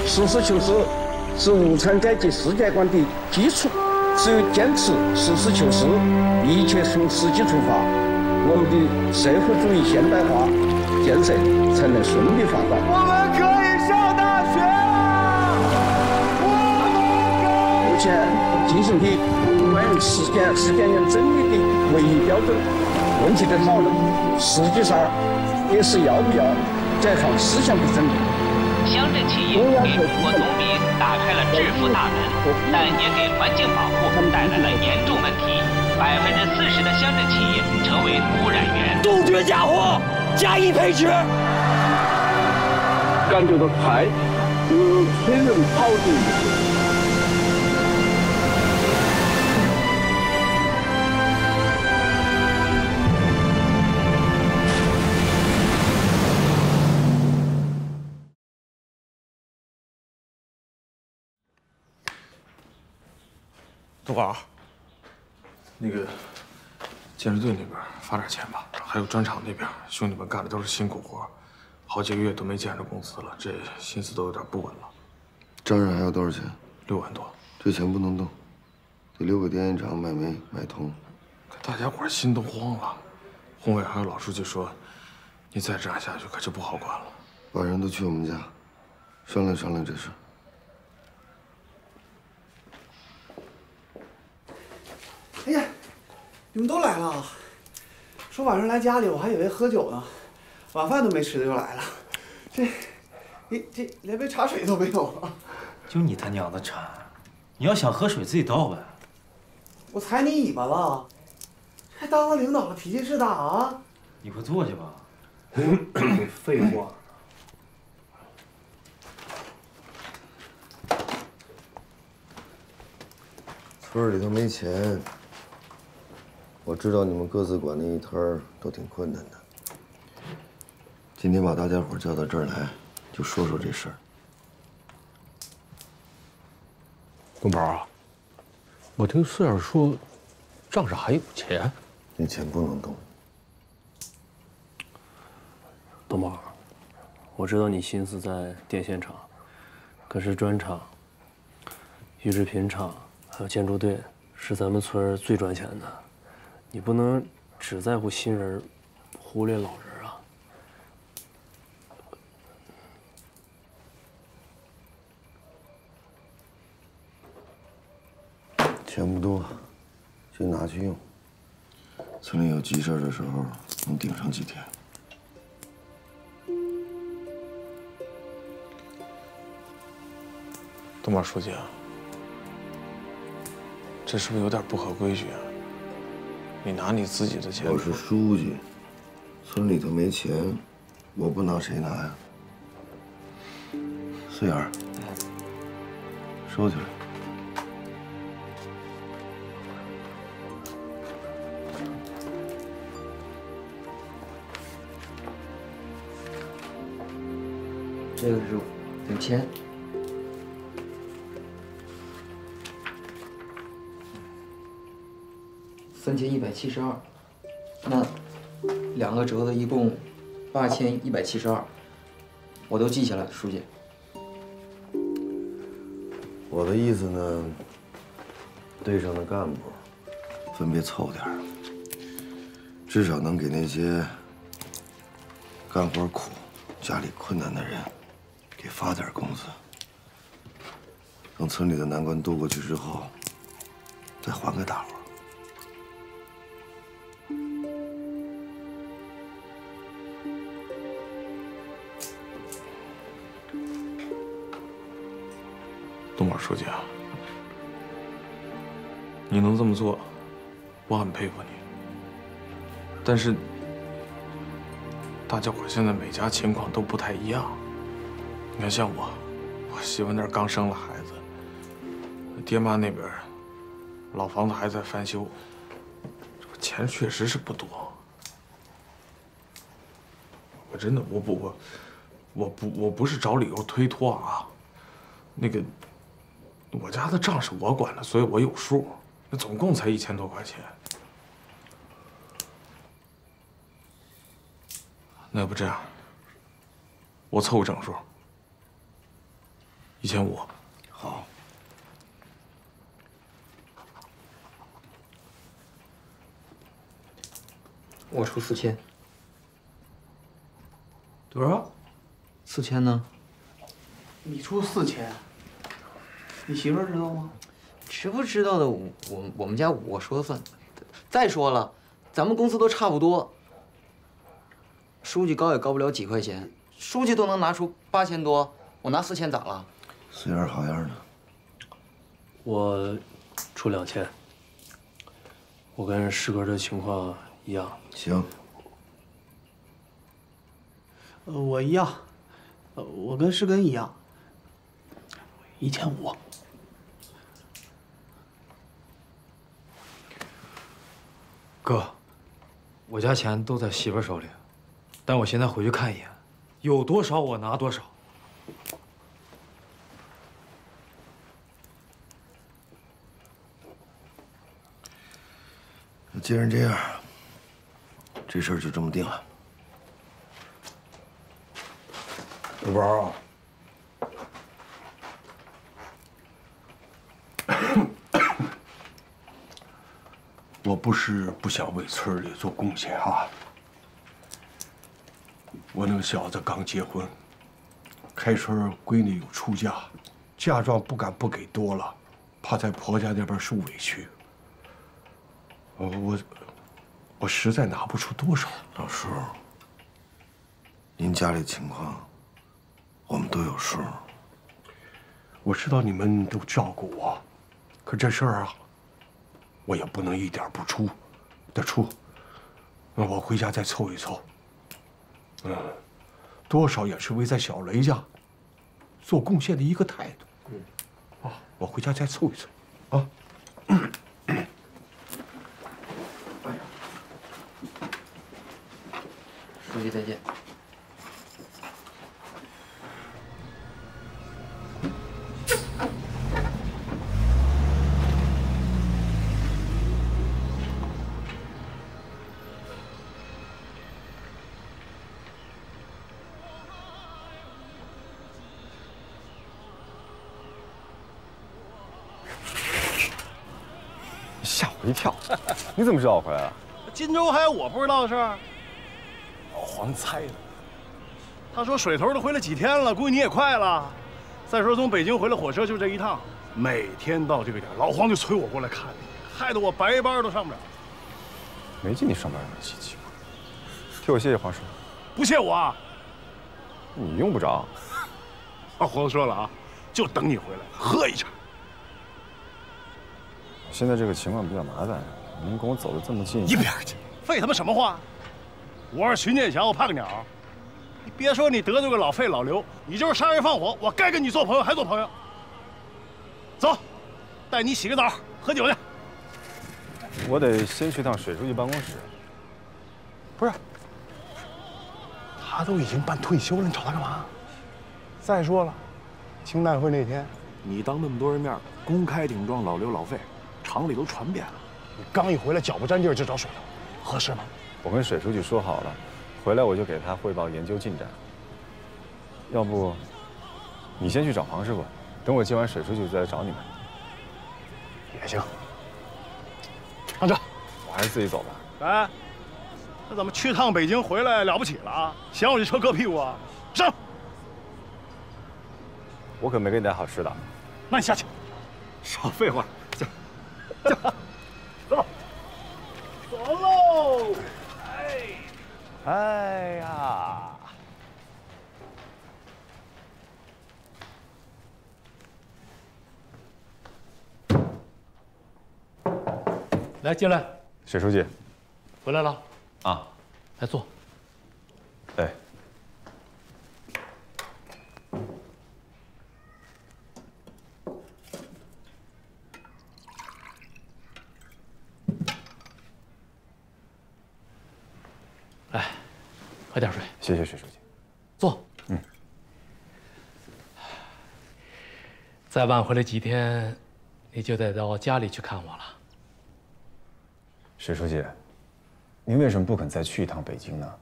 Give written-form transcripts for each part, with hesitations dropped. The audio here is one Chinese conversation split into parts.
实事求是是无产阶级世界观的基础。只有坚持实事求是，一切从实际出发，我们的社会主义现代化建设才能顺利发展。我们可以上大学了！目前进行的关于实践人正义的唯一标准问题的讨论，实际上也是要不要解放思想的争议。乡镇企业给中国农民打开了致富大门，但也给环境保护带来了严重问题。40%的乡镇企业成为污染源。杜绝假货，加以培植。感觉到快，催人跑的意思。杜宝，那个建设队那边发点钱吧，还有砖厂那边，兄弟们干的都是辛苦活，好几个月都没见着工资了，这心思都有点不稳了。账上还有多少钱？6万多。这钱不能动，得留给电线厂买煤买铜。可大家伙心都慌了，红伟还有老书记说，你再这样下去可就不好管了。把人都去我们家，商量商量这事。哎呀，你们都来了！说晚上来家里，我还以为喝酒呢，晚饭都没吃就来了。这连杯茶水都没有啊！就你他娘的馋！你要想喝水自己倒呗。我踩你尾巴了，还当了领导了，脾气是大啊！你快坐下吧。废话。村里头没钱。我知道你们各自管那一摊儿都挺困难的。今天把大家伙叫到这儿来，就说说这事儿。东宝啊，我听四眼说，账上还有钱。那钱不能动。东宝，我知道你心思在电线厂，可是砖厂、玉制品厂还有建筑队是咱们村最赚钱的。你不能只在乎新人，忽略老人啊！钱不多，先拿去用。村里有急事的时候，能顶上几天。东宝书记啊，这是不是有点不合规矩啊？你拿你自己的钱。我是书记，村里头没钱，我不拿谁拿呀？四眼，收起来。这个是5000。3172，那2个折子一共8172，我都记下来了，书记。我的意思呢，队上的干部分别凑点儿，至少能给那些干活苦、家里困难的人给发点工资。等村里的难关渡过去之后，再还给大伙儿。东宝书记啊，你能这么做，我很佩服你。但是，大家伙现在每家情况都不太一样。你看，像我媳妇那儿刚生了孩子，爹妈那边老房子还在翻修，这个钱确实是不多。我真的，我不是找理由推脱啊，那个。我家的账是我管的，所以我有数。那总共才1000多块钱。那要不这样，我凑个整数1500。好。我出4000。多少？4000呢？你出4000，你媳妇儿知道吗？知不知道的，我们家我说了算。再说了，咱们公司都差不多，书记高也高不了几块钱，书记都能拿出8000多，我拿4000咋了？随缘好样的。我出2000。我跟师哥这情况一样。行。我一样，我跟师根一样，1500。哥，我家钱都在媳妇手里，但我现在回去看一眼，有多少我拿多少。那既然这样，这事儿就这么定了。小宝啊，我不是不想为村里做贡献啊。我那个小子刚结婚，开春闺女有出嫁，嫁妆不敢不给多了，怕在婆家那边受委屈。我实在拿不出多少。老叔，您家里情况，我们都有数。我知道你们都照顾我，可这事儿啊，我也不能一点不出，得出。那我回家再凑一凑。多少也是为在小雷家做贡献的一个态度。我回家再凑一凑，啊。书记再见。吓我一跳！你怎么知道我回来了？荆州还有我不知道的事儿？老黄猜的。他说水头都回来几天了，估计你也快了。再说从北京回来火车就这一趟，每天到这个点，老黄就催我过来看你，害得我白班都上不了。没见你上班那么积极过。替我谢谢黄师傅。不谢我啊？你用不着。老黄说了啊，就等你回来喝一场。现在这个情况比较麻烦，您跟我走得这么近，一边去！废他妈什么话！我是徐念祥，我怕个鸟！你别说你得罪个老费老刘，你就是杀人放火，我该跟你做朋友还做朋友。走，带你洗个澡，喝酒去。我得先去趟水书记办公室。不是，他都已经办退休了，你找他干嘛？再说了，清代会那天，你当那么多人面公开顶撞老刘老费，厂里都传遍了。你刚一回来，脚不沾地儿就找水了，合适吗？我跟水书记说好了，回来我就给他汇报研究进展。要不，你先去找黄师傅，等我接完水书记再来找你们。也行。上车，我还是自己走吧。哎，那怎么去趟北京回来了不起了啊？嫌我这车硌屁股啊？上！我可没给你带好吃的。那你下去。少废话，走，走，走喽！哎呀！来，进来。水书记，回来了。啊，来坐。哎。来，喝点水。谢谢水书记。坐。嗯。再晚回来几天，你就得到家里去看我了。水书记，您为什么不肯再去一趟北京呢？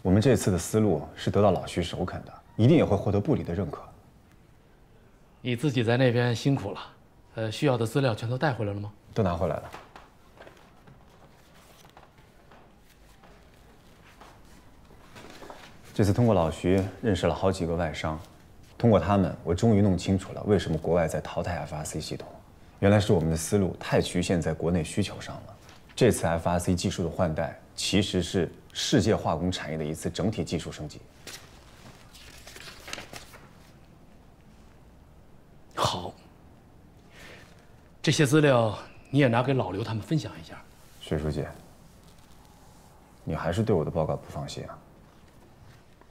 我们这次的思路是得到老徐首肯的，一定也会获得部里的认可。你自己在那边辛苦了，需要的资料全都带回来了吗？都拿回来了。这次通过老徐认识了好几个外商，通过他们，我终于弄清楚了为什么国外在淘汰 FRC 系统。原来是我们的思路太局限在国内需求上了。这次 FRC 技术的换代，其实是世界化工产业的一次整体技术升级。好，这些资料你也拿给老刘他们分享一下。薛书记，你还是对我的报告不放心啊？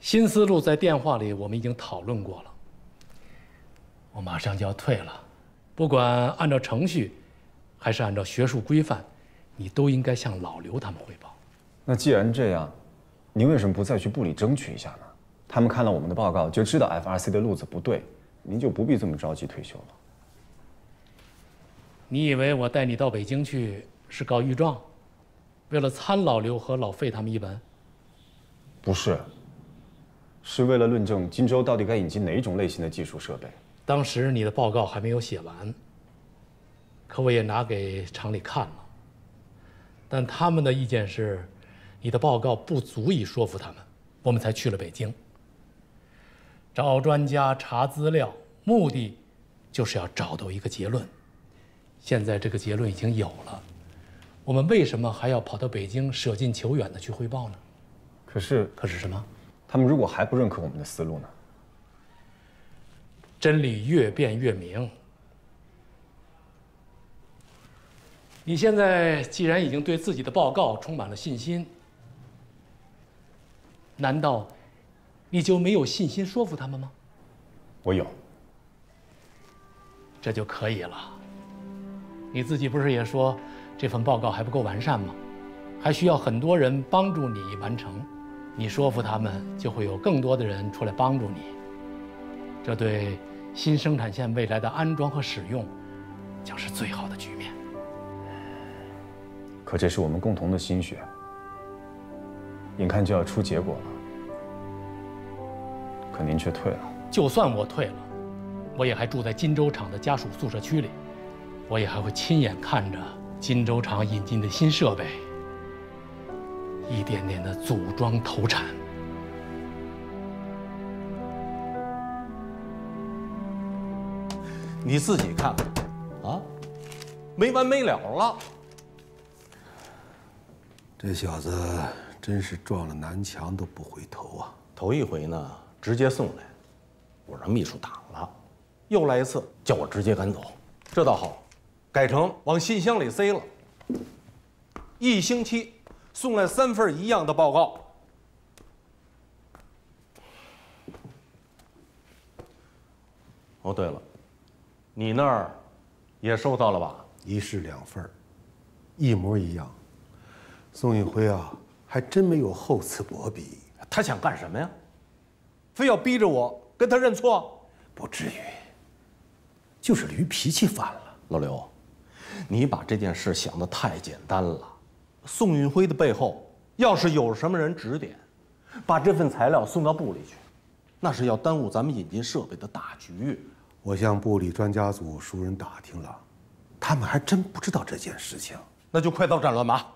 新思路在电话里我们已经讨论过了，我马上就要退了，不管按照程序，还是按照学术规范，你都应该向老刘他们汇报。那既然这样，您为什么不再去部里争取一下呢？他们看了我们的报告就知道 FRC 的路子不对，您就不必这么着急退休了。你以为我带你到北京去是告御状，为了参老刘和老费他们一文？不是。是为了论证荆州到底该引进哪种类型的技术设备。当时你的报告还没有写完，可我也拿给厂里看了，但他们的意见是，你的报告不足以说服他们，我们才去了北京，找专家查资料，目的就是要找到一个结论。现在这个结论已经有了，我们为什么还要跑到北京舍近求远的去汇报呢？可是什么？他们如果还不认可我们的思路呢？真理越辩越明。你现在既然已经对自己的报告充满了信心，难道你就没有信心说服他们吗？我有。这就可以了。你自己不是也说这份报告还不够完善吗？还需要很多人帮助你完成。你说服他们，就会有更多的人出来帮助你。这对新生产线未来的安装和使用，将是最好的局面。可这是我们共同的心血，眼看就要出结果了，可您却退了。就算我退了，我也还住在金州厂的家属宿舍区里，我也还会亲眼看着金州厂引进的新设备一点点的组装投产。你自己看看，啊，没完没了了。这小子真是撞了南墙都不回头啊！头一回呢，直接送来，我让秘书挡了；又来一次，叫我直接赶走。这倒好，改成往信箱里塞了。1星期送来3份一样的报告。哦，对了，你那儿也收到了吧？1式2份，一模一样。宋运辉啊，还真没有厚此薄彼。他想干什么呀？非要逼着我跟他认错？不至于，就是驴脾气犯了。老刘，你把这件事想得太简单了。宋运辉的背后，要是有什么人指点，把这份材料送到部里去，那是要耽误咱们引进设备的大局。我向部里专家组熟人打听了，他们还真不知道这件事情。那就快刀斩乱麻，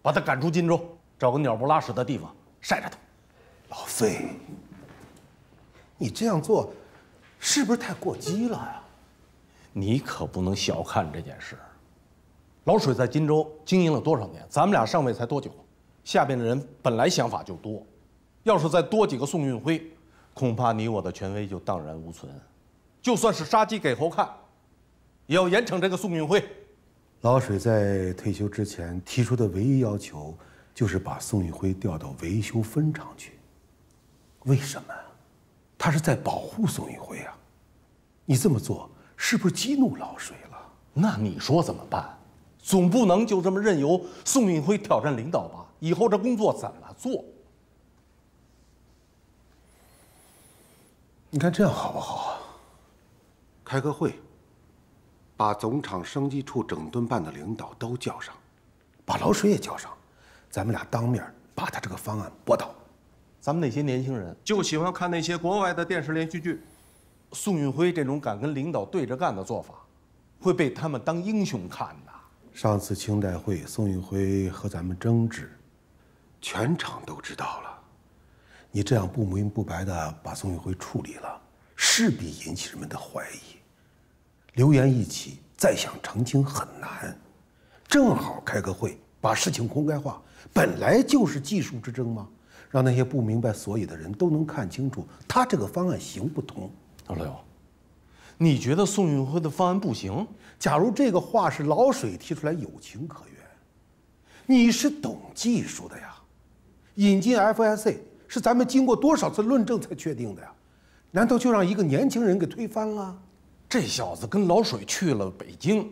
把他赶出金州，找个鸟不拉屎的地方晒着他。老费，你这样做，是不是太过激了呀？你可不能小看这件事。老水在金州经营了多少年？咱们俩上位才多久？下边的人本来想法就多，要是再多几个宋运辉，恐怕你我的权威就荡然无存。就算是杀鸡给猴看，也要严惩这个宋运辉。老水在退休之前提出的唯一要求，就是把宋运辉调到维修分厂去。为什么？他是在保护宋运辉啊！你这么做，是不是激怒老水了？那你说怎么办？总不能就这么任由宋运辉挑战领导吧？以后这工作怎么做？你看这样好不好？开个会，把总厂升级处整顿办的领导都叫上，把老水也叫上，咱们俩当面把他这个方案驳倒。咱们那些年轻人就喜欢看那些国外的电视连续剧，宋运辉这种敢跟领导对着干的做法，会被他们当英雄看的。上次清代会，宋运辉和咱们争执，全场都知道了。你这样不明不白的把宋运辉处理了，势必引起人们的怀疑。流言一起，再想澄清很难。正好开个会，把事情公开化，本来就是技术之争嘛，让那些不明白所以的人都能看清楚，他这个方案行不通。老刘，你觉得宋运辉的方案不行？假如这个话是老水提出来，有情可原。你是懂技术的呀，引进 FSA 是咱们经过多少次论证才确定的呀？难道就让一个年轻人给推翻了？这小子跟老水去了北京，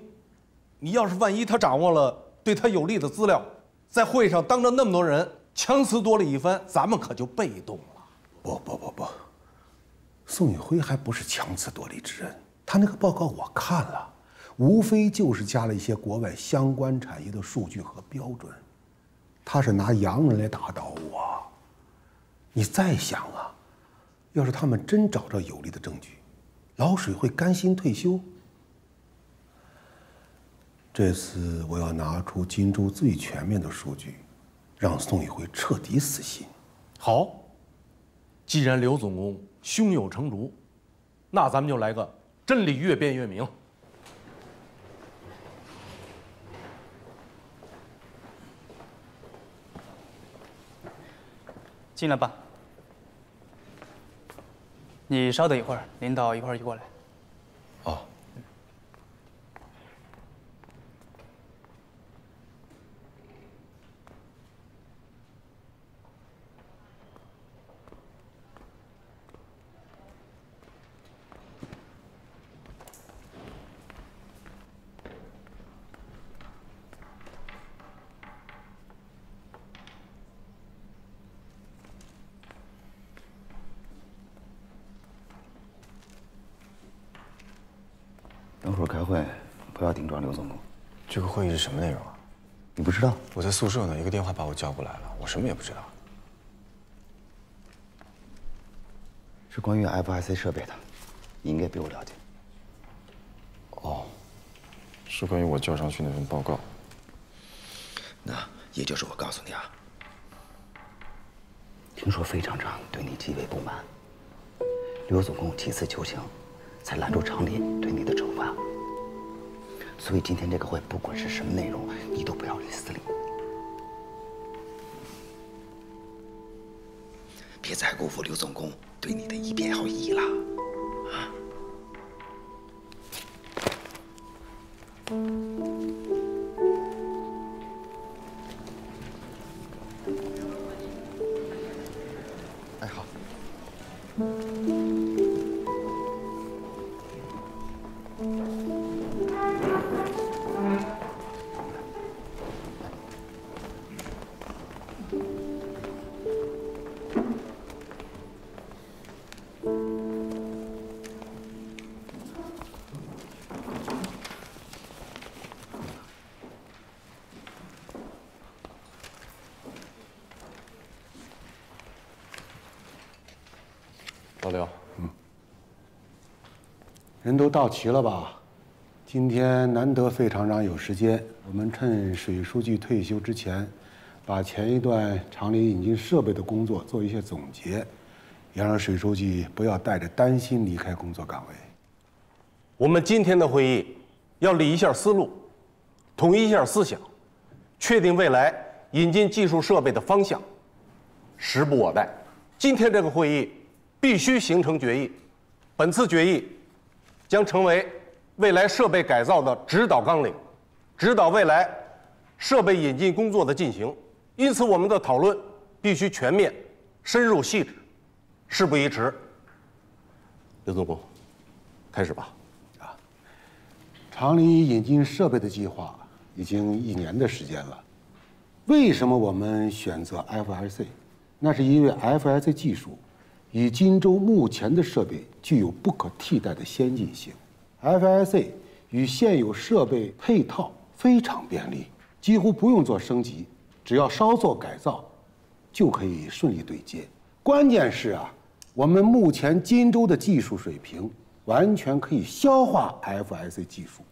你要是万一他掌握了对他有利的资料，在会上当着那么多人强词夺理一番，咱们可就被动了。不，宋运辉还不是强词夺理之人，他那个报告我看了，无非就是加了一些国外相关产业的数据和标准，他是拿洋人来打倒我。你再想啊，要是他们真找着有力的证据，老水会甘心退休？这次我要拿出荆州最全面的数据，让宋运辉彻底死心。好，既然刘总工胸有成竹，那咱们就来个真理越辩越明。进来吧。你稍等一会儿，领导一会儿就过来。哦。等会儿开会，不要顶撞刘总工。这个会议是什么内容啊？你不知道？我在宿舍呢，一个电话把我叫过来了，我什么也不知道。是关于 FSA 设备的，你应该比我了解。哦，是关于我交上去那份报告。那也就是我告诉你啊，听说费厂长对你极为不满，刘总工几次求情，才拦住厂里对你的惩罚。所以今天这个会，不管是什么内容，你都不要理司令，别再辜负刘总工对你的一片好意了，啊！哎，好。老刘，人都到齐了吧？今天难得费厂长有时间，我们趁水书记退休之前，把前一段厂里引进设备的工作做一些总结，也让水书记不要带着担心离开工作岗位。我们今天的会议要理一下思路，统一一下思想，确定未来引进技术设备的方向。时不我待，今天这个会议必须形成决议。本次决议将成为未来设备改造的指导纲领，指导未来设备引进工作的进行。因此，我们的讨论必须全面、深入、细致。事不宜迟，刘总工，开始吧。厂里引进设备的计划已经1年的时间了。为什么我们选择 FSA？ 那是因为 FSA 技术与荆州目前的设备具有不可替代的先进性。FSA 与现有设备配套非常便利，几乎不用做升级，只要稍作改造，就可以顺利对接。关键是啊，我们目前荆州的技术水平完全可以消化 FRC 技术，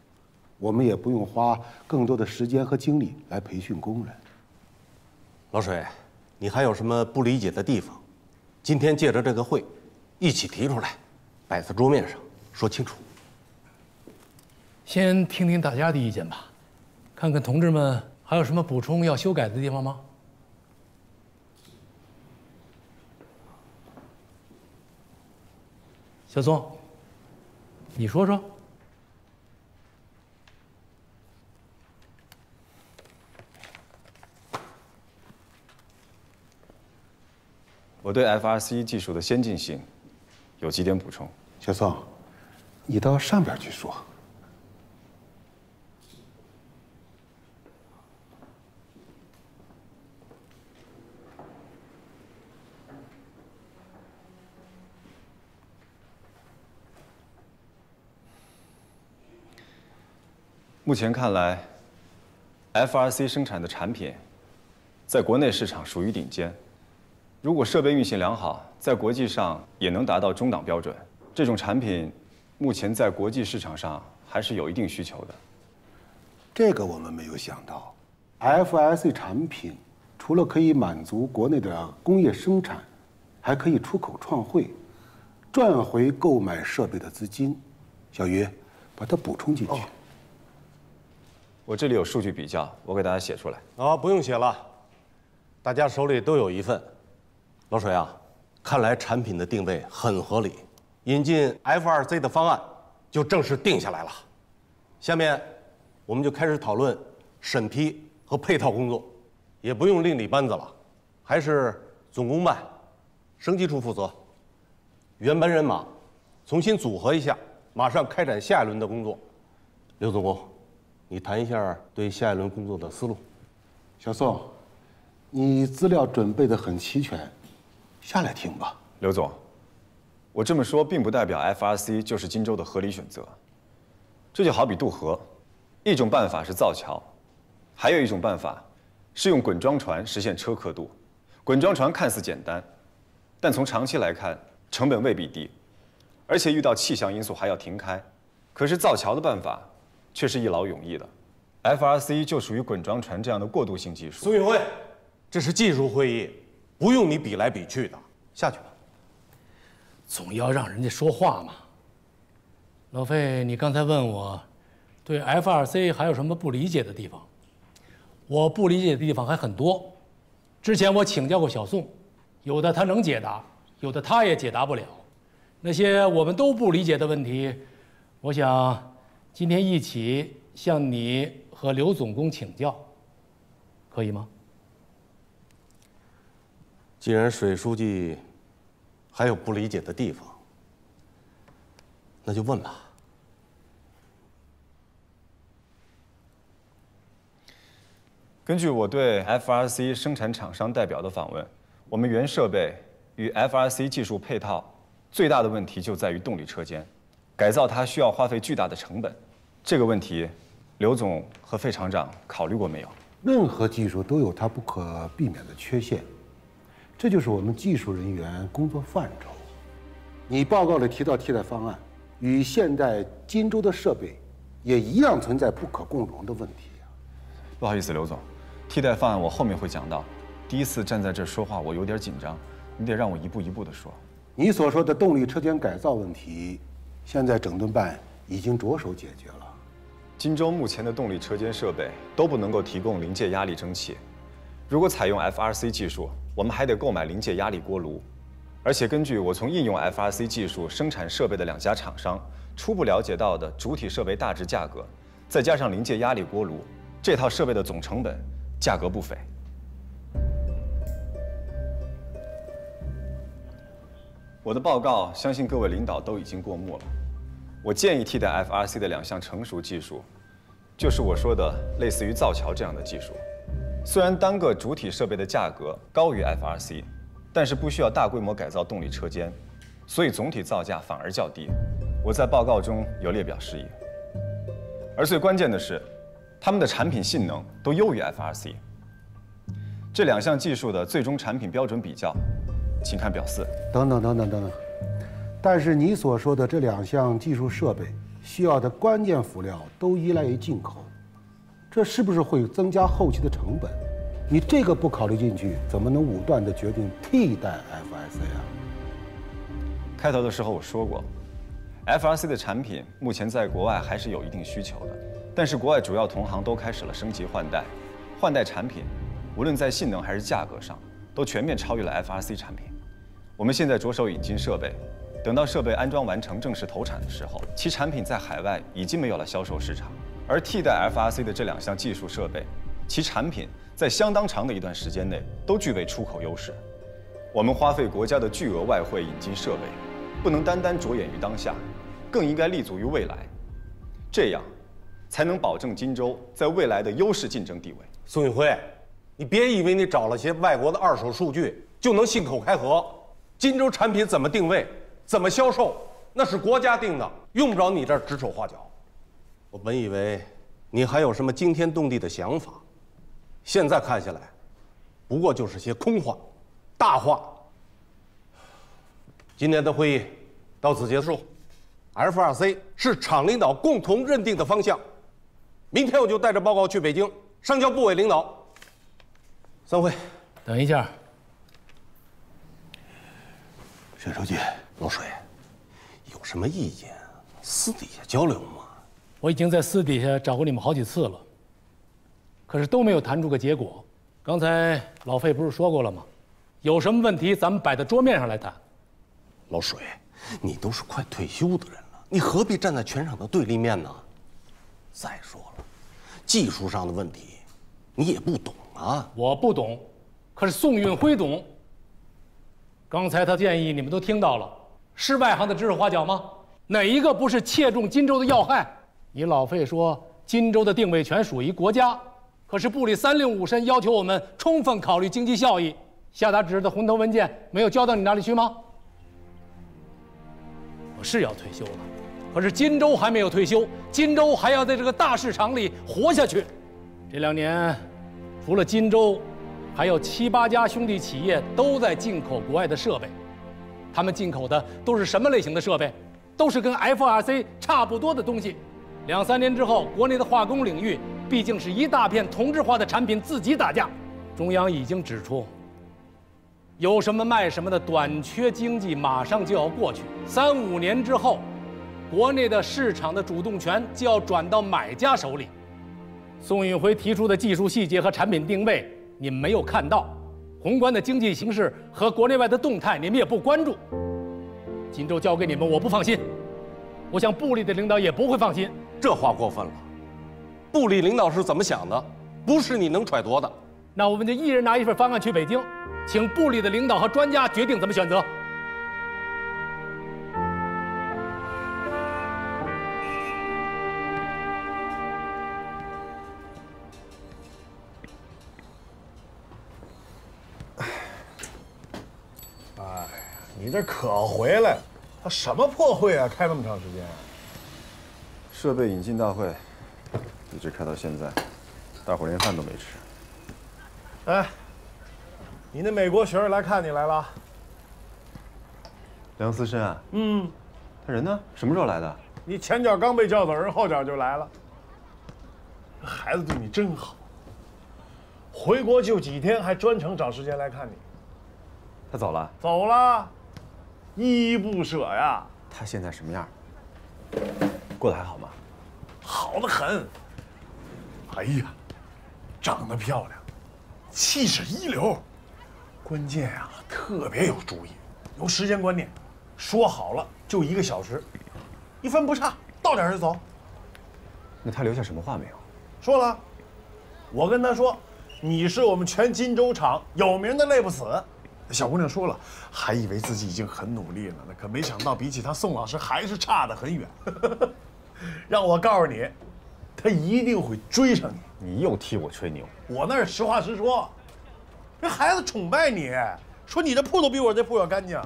我们也不用花更多的时间和精力来培训工人。老水，你还有什么不理解的地方？今天借着这个会，一起提出来，摆在桌面上说清楚。先听听大家的意见吧，看看同志们还有什么补充要修改的地方吗？小宋，你说说。我对 FRC 技术的先进性有几点补充。小宋，你到上边去说。目前看来 ，FRC 生产的产品在国内市场属于顶尖。如果设备运行良好，在国际上也能达到中档标准。这种产品目前在国际市场上还是有一定需求的。这个我们没有想到 ，FRC 产品除了可以满足国内的工业生产，还可以出口创汇，赚回购买设备的资金。小于，把它补充进去。我这里有数据比较，我给大家写出来。不用写了，大家手里都有一份。老水啊，看来产品的定位很合理，引进 FRC 的方案就正式定下来了。下面我们就开始讨论审批和配套工作，也不用另理班子了，还是总工办、升级处负责。原班人马重新组合一下，马上开展下一轮的工作。刘总工，你谈一下对下一轮工作的思路。小宋，你资料准备得很齐全，下来听吧。刘总，我这么说并不代表 FRC 就是荆州的合理选择。这就好比渡河，一种办法是造桥，还有一种办法是用滚装船实现车客渡。滚装船看似简单，但从长期来看，成本未必低，而且遇到气象因素还要停开。可是造桥的办法却是一劳永逸的。FRC 就属于滚装船这样的过渡性技术。苏运辉，这是技术会议，不用你比来比去的，下去吧。总要让人家说话嘛。老费，你刚才问我，对 FRC 还有什么不理解的地方？我不理解的地方还很多。之前我请教过小宋，有的他能解答，有的他也解答不了。那些我们都不理解的问题，我想今天一起向你和刘总工请教，可以吗？既然水书记还有不理解的地方，那就问吧。根据我对 FRC 生产厂商代表的访问，我们原设备与 FRC 技术配套最大的问题就在于动力车间，改造它需要花费巨大的成本。这个问题，刘总和费厂长考虑过没有？任何技术都有它不可避免的缺陷，这就是我们技术人员工作范畴。你报告里提到替代方案，与现代荆州的设备也一样存在不可共融的问题啊。不好意思，刘总，替代方案我后面会讲到。第一次站在这说话，我有点紧张，你得让我一步一步地说。你所说的动力车间改造问题，现在整顿办已经着手解决了。荆州目前的动力车间设备都不能够提供临界压力蒸汽，如果采用 FRC 技术，我们还得购买临界压力锅炉。而且根据我从应用 FRC 技术生产设备的2家厂商初步了解到的主体设备大致价格，再加上临界压力锅炉，这套设备的总成本价格不菲。我的报告相信各位领导都已经过目了。我建议替代 FRC 的2项成熟技术，就是我说的类似于造桥这样的技术。虽然单个主体设备的价格高于 FRC， 但是不需要大规模改造动力车间，所以总体造价反而较低。我在报告中有列表示意。而最关键的是，他们的产品性能都优于 FRC。这2项技术的最终产品标准比较，请看表4。等等，但是你所说的这2项技术设备需要的关键辅料都依赖于进口，这是不是会增加后期的成本？你这个不考虑进去，怎么能武断地决定替代 FRC 啊？开头的时候我说过 ，FRC 的产品目前在国外还是有一定需求的，但是国外主要同行都开始了升级换代产品，无论在性能还是价格上，都全面超越了 FRC 产品。我们现在着手引进设备，等到设备安装完成、正式投产的时候，其产品在海外已经没有了销售市场，而替代 FRC 的这2项技术设备，其产品在相当长的一段时间内都具备出口优势。我们花费国家的巨额外汇引进设备，不能单单着眼于当下，更应该立足于未来，这样才能保证荆州在未来的优势竞争地位。宋运辉，你别以为你找了些外国的二手数据就能信口开河。荆州产品怎么定位、怎么销售，那是国家定的，用不着你这儿指手画脚。我本以为你还有什么惊天动地的想法，现在看下来，不过就是些空话、大话。今天的会议到此结束。FRC 是厂领导共同认定的方向，明天我就带着报告去北京上交部委领导。散会。等一下。沈书记，老水，有什么意见，私底下交流嘛。我已经在私底下找过你们好几次了，可是都没有谈出个结果。刚才老费不是说过了吗？有什么问题咱们摆到桌面上来谈。老水，你都是快退休的人了，你何必站在全场的对立面呢？再说了，技术上的问题，你也不懂啊。我不懂，可是宋运辉懂。刚才他建议你们都听到了，是外行的指手画脚吗？哪一个不是切中荆州的要害？你老费说荆州的定位权属于国家，可是部里3令5申要求我们充分考虑经济效益，下达指示的红头文件没有交到你那里去吗？我是要退休了，可是荆州还没有退休，荆州还要在这个大市场里活下去。这2年，除了荆州，还有7、8家兄弟企业都在进口国外的设备，他们进口的都是什么类型的设备？都是跟 FRC 差不多的东西。2、3年之后，国内的化工领域毕竟是一大片同质化的产品自己打架。中央已经指出，有什么卖什么的短缺经济马上就要过去，3、5年之后，国内的市场的主动权就要转到买家手里。宋运辉提出的技术细节和产品定位，你们没有看到；宏观的经济形势和国内外的动态，你们也不关注。荆州交给你们，我不放心，我想部里的领导也不会放心。这话过分了，部里领导是怎么想的，不是你能揣度的。那我们就一人拿一份方案去北京，请部里的领导和专家决定怎么选择。你这可回来了，他什么破会啊？开那么长时间。设备引进大会一直开到现在，大伙连饭都没吃。哎，你那美国学生来看你来了？梁思申啊？嗯，他人呢？什么时候来的？你前脚刚被叫走，人后脚就来了。孩子对你真好，回国就几天，还专程找时间来看你。他走了？走了，依依不舍呀。他现在什么样？过得还好吗？好得很。哎呀，长得漂亮，气势一流，关键啊，特别有主意，有时间观念，说好了就1个小时，1分不差，到点就走。那他留下什么话没有？说了，我跟他说，你是我们全荆州厂有名的累不死。小姑娘说了，还以为自己已经很努力了呢，可没想到比起她宋老师还是差得很远。让我告诉你，他一定会追上你。你又替我吹牛。我那是实话实说，这孩子宠败你，说你这铺都比我这铺要干净。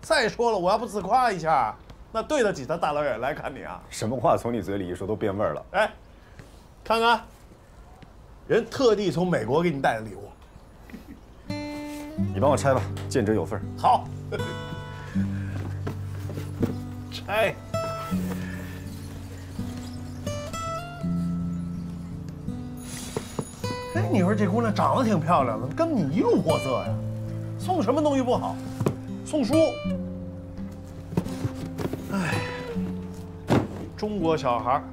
再说了，我要不自夸一下，那对得起他大老远来看你啊？什么话从你嘴里一说都变味儿了。哎，看看，人特地从美国给你带的礼物。你帮我拆吧，见者有份。好。哎，哎，你说这姑娘长得挺漂亮的，跟你一路货色呀。送什么东西不好？送书。哎，中国小孩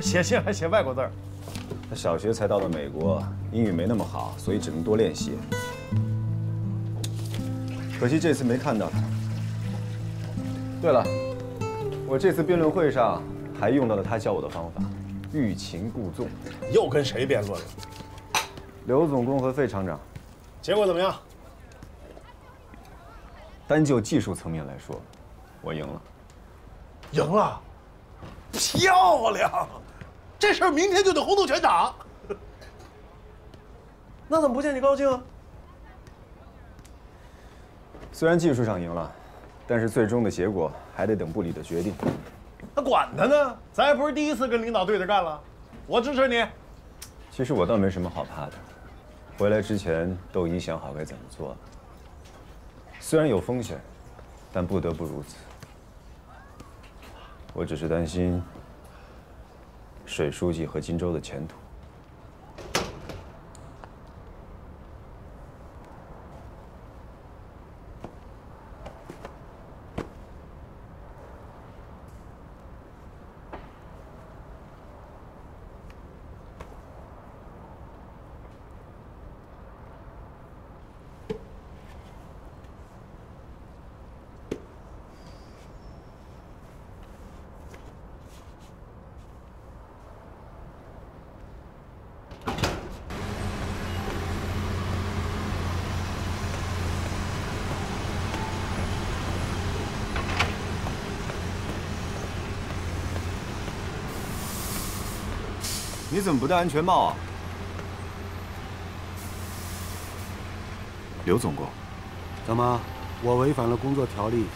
写信还写外国字儿。他小学才到了美国，英语没那么好，所以只能多练习。可惜这次没看到他。对了，我这次辩论会上还用到了他教我的方法，欲擒故纵。又跟谁辩论了？刘总工和费厂长。结果怎么样？单就技术层面来说，我赢了。赢了，漂亮！这事儿明天就得轰动全场。那怎么不见你高兴啊？虽然技术上赢了，但是最终的结果还得等部里的决定。那管他呢，咱也不是第一次跟领导对着干了。我支持你。其实我倒没什么好怕的，回来之前都已经想好该怎么做了。虽然有风险，但不得不如此。我只是担心水书记和荆州的前途。你怎么不戴安全帽啊，刘总工？怎么，我违反了工作条例？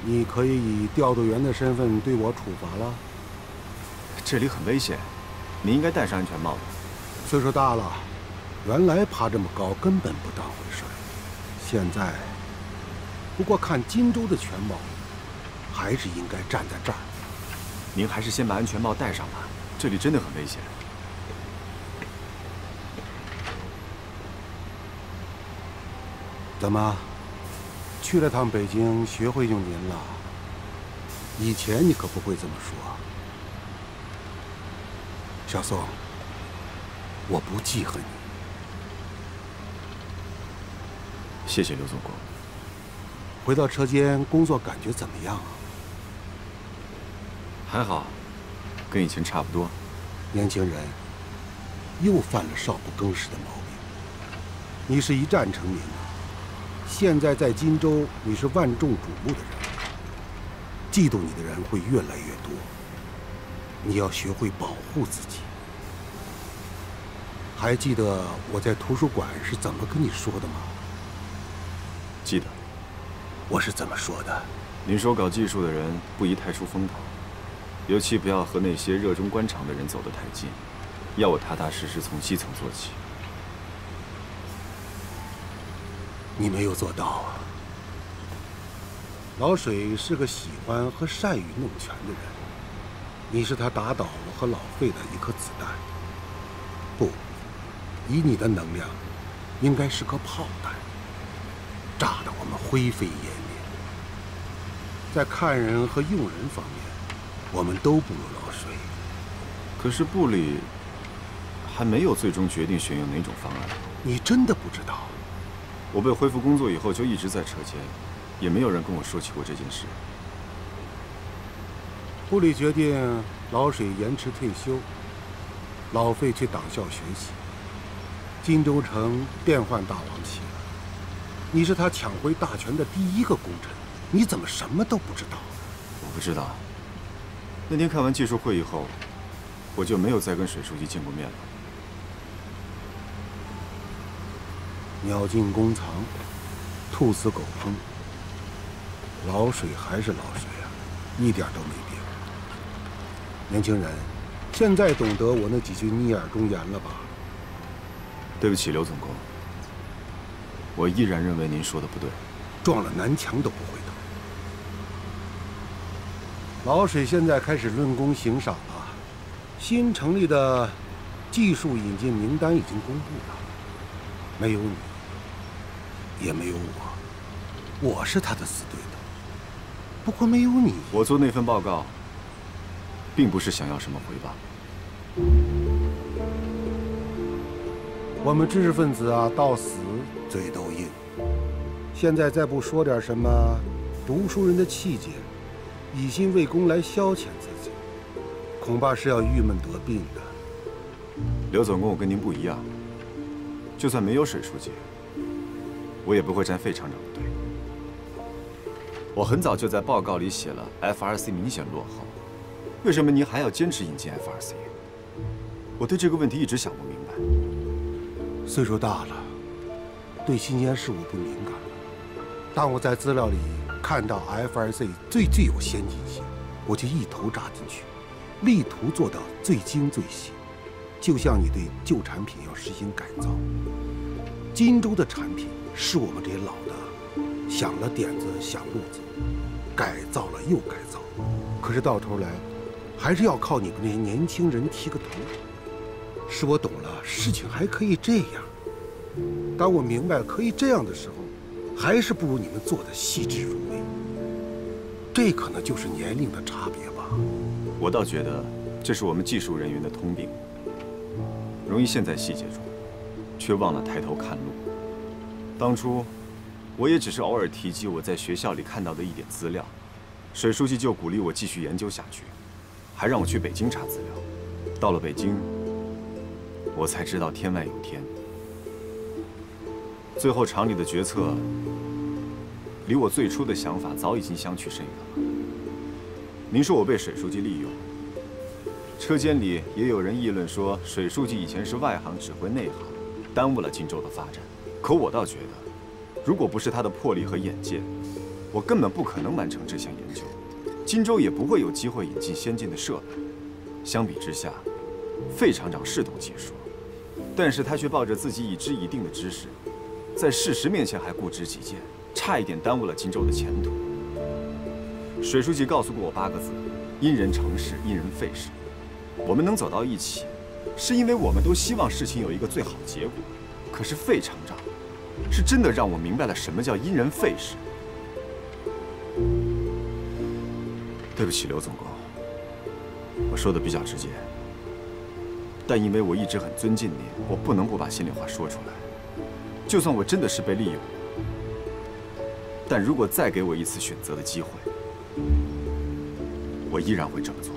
你可以以调度员的身份对我处罚了？这里很危险，你应该戴上安全帽的。岁数大了，原来爬这么高根本不当回事儿，现在不过看荆州的全貌，还是应该站在这儿。您还是先把安全帽戴上吧。这里真的很危险。怎么，去了趟北京，学会用您了？以前你可不会这么说。小宋，我不记恨你。谢谢刘总工。回到车间，工作感觉怎么样啊？还好。跟以前差不多，年轻人又犯了少不更事的毛病。你是一战成名的，现在在荆州你是万众瞩目的人，嫉妒你的人会越来越多。你要学会保护自己。还记得我在图书馆是怎么跟你说的吗？记得。我是怎么说的？您说搞技术的人不宜太出风头。尤其不要和那些热衷官场的人走得太近，要我踏踏实实从基层做起。你没有做到啊！老水是个喜欢和善于弄权的人，你是他打倒我和老费的一颗子弹。不，以你的能量，应该是颗炮弹，炸得我们灰飞烟灭。在看人和用人方面，我们都不如老水。可是部里还没有最终决定选用哪种方案。你真的不知道？我被恢复工作以后就一直在车间，也没有人跟我说起过这件事。部里决定老水延迟退休，老费去党校学习。荆州城变换大王旗了，你是他抢回大权的第一个功臣，你怎么什么都不知道？我不知道。那天开完技术会议后，我就没有再跟水书记见过面了。鸟进弓藏，兔死狗烹。老水还是老水啊，一点都没变。年轻人，现在懂得我那几句逆耳忠言了吧？对不起，刘总工，我依然认为您说的不对。撞了南墙都不会倒。老水现在开始论功行赏了，新成立的技术引进名单已经公布了，没有你，也没有我，我是他的死对头。不过没有你，我做那份报告，并不是想要什么回报。我们知识分子啊，到死嘴都硬。现在再不说点什么读书人的气节，以心为公来消遣自己，恐怕是要郁闷得病的。刘总跟我跟您不一样，就算没有水书记，我也不会站费厂长的队。我很早就在报告里写了 FRC 明显落后，为什么您还要坚持引进 FRC？ 我对这个问题一直想不明白。岁数大了，对新鲜事物不敏感了。当我在资料里看到 FRC 最具有先进性，我就一头扎进去，力图做到最精最细。就像你对旧产品要实行改造，荆州的产品是我们这些老的想了点子想路子，改造了又改造，可是到头来还是要靠你们这些年轻人提个头。是我懂了，事情还可以这样。当我明白可以这样的时候，还是不如你们做的细致入微。这可能就是年龄的差别吧。我倒觉得这是我们技术人员的通病，容易陷在细节中，却忘了抬头看路。当初我也只是偶尔提及我在学校里看到的一点资料，水书记就鼓励我继续研究下去，还让我去北京查资料。到了北京，我才知道天外有天。最后厂里的决策离我最初的想法早已经相去甚远了。您说我被水书记利用，车间里也有人议论说水书记以前是外行指挥内行，耽误了荆州的发展。可我倒觉得，如果不是他的魄力和眼界，我根本不可能完成这项研究，荆州也不会有机会引进先进的设备。相比之下，费厂长是懂技术，但是他却抱着自己已知一定的知识，在事实面前还固执己见，差一点耽误了荆州的前途。水书记告诉过我8个字：因人成事，因人废事。我们能走到一起，是因为我们都希望事情有一个最好结果。可是费厂长是真的让我明白了什么叫因人废事。对不起，刘总工，我说的比较直接，但因为我一直很尊敬您，我不能不把心里话说出来。就算我真的是被利用了，但如果再给我一次选择的机会，我依然会这么做。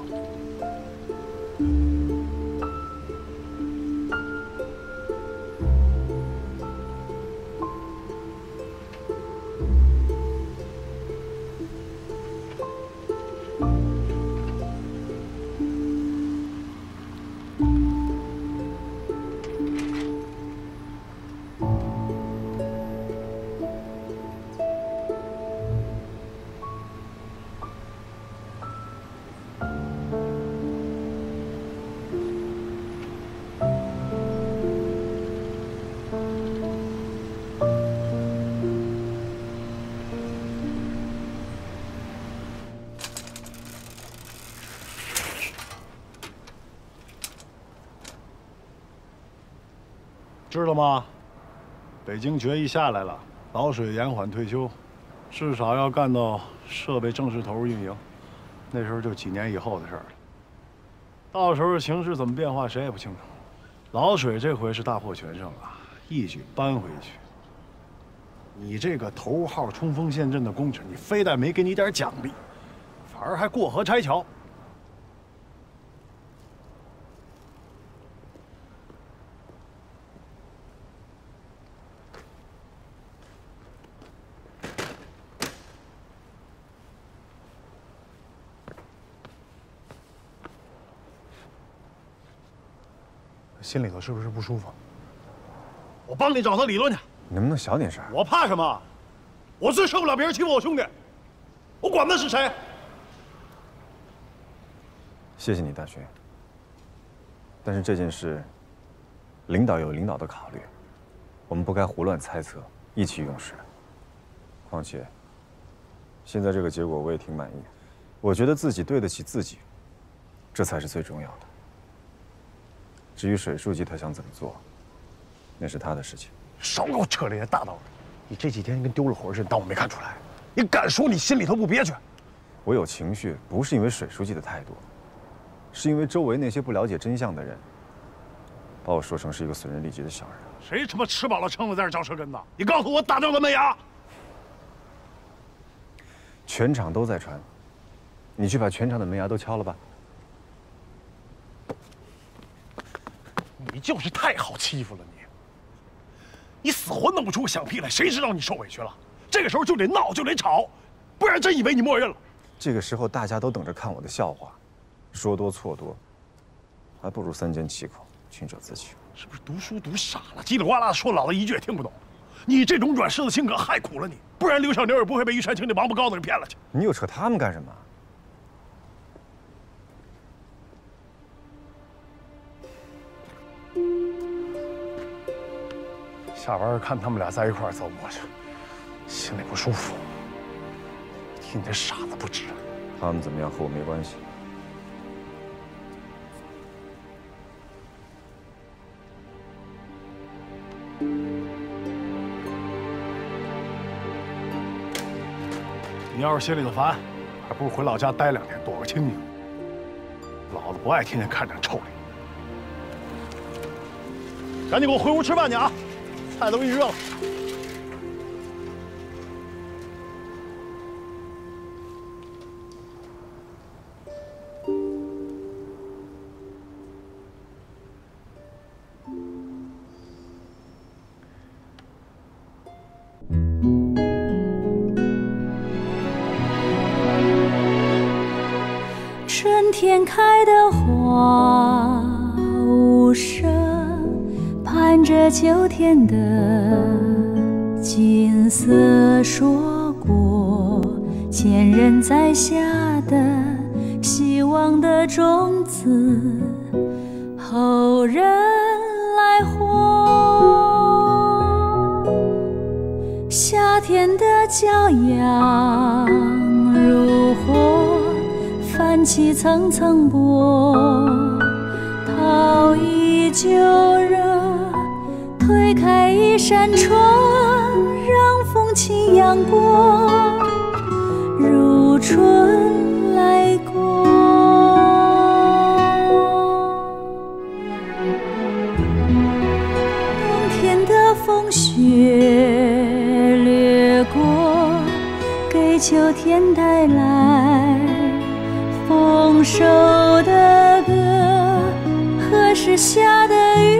知道吗？北京决议下来了，老水延缓退休，至少要干到设备正式投入运营，那时候就几年以后的事儿了。到时候形势怎么变化，谁也不清楚。老水这回是大获全胜啊，一举扳回去。你这个头号冲锋陷阵的工程，你非但没给你点奖励，反而还过河拆桥。心里头是不是不舒服？我帮你找他理论去。你能不能小点声？我怕什么？我最受不了别人欺负我兄弟，我管他是谁。谢谢你，大军。但是这件事，领导有领导的考虑，我们不该胡乱猜测，意气用事。况且，现在这个结果我也挺满意。我觉得自己对得起自己，这才是最重要的。至于水书记他想怎么做，那是他的事情。少给我扯这些大道理！你这几天跟丢了魂似的，当我没看出来？你敢说你心里头不憋屈？我有情绪，不是因为水书记的态度，是因为周围那些不了解真相的人，把我说成是一个损人利己的小人。谁他妈吃饱了撑的在这嚼舌根呢？你告诉我打掉的门牙！全场都在传，你去把全场的门牙都敲了吧。你就是太好欺负了你！你死活弄不出个响屁来，谁知道你受委屈了？这个时候就得闹，就得吵，不然真以为你默认了。这个时候大家都等着看我的笑话，说多错多，还不如三缄其口，清者自清。是不是读书读傻了？叽里呱啦说老子一句也听不懂。你这种软柿子性格害苦了你，不然刘小妞也不会被于传清那王八羔子给骗了去。你又扯他们干什么？下班看他们俩在一块儿走过去，心里不舒服。替你这傻子不值。他们怎么样和我没关系。你要是心里头烦，还不如回老家待2天，躲个清静。老子不爱天天看这臭脸。赶紧给我回屋吃饭去啊！菜都给你热了。春天开的花无声，盼着秋天的景色。说过前人栽下的希望的种子，后人来获。夏天的骄阳如火，泛起层层波，陶依旧热，推开一扇窗，让风轻扬过，如春来过。冬天的风雪掠过，给秋天带来丰收的歌。何时下的雨，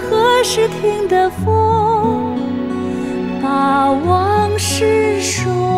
何时停的风，把往事说。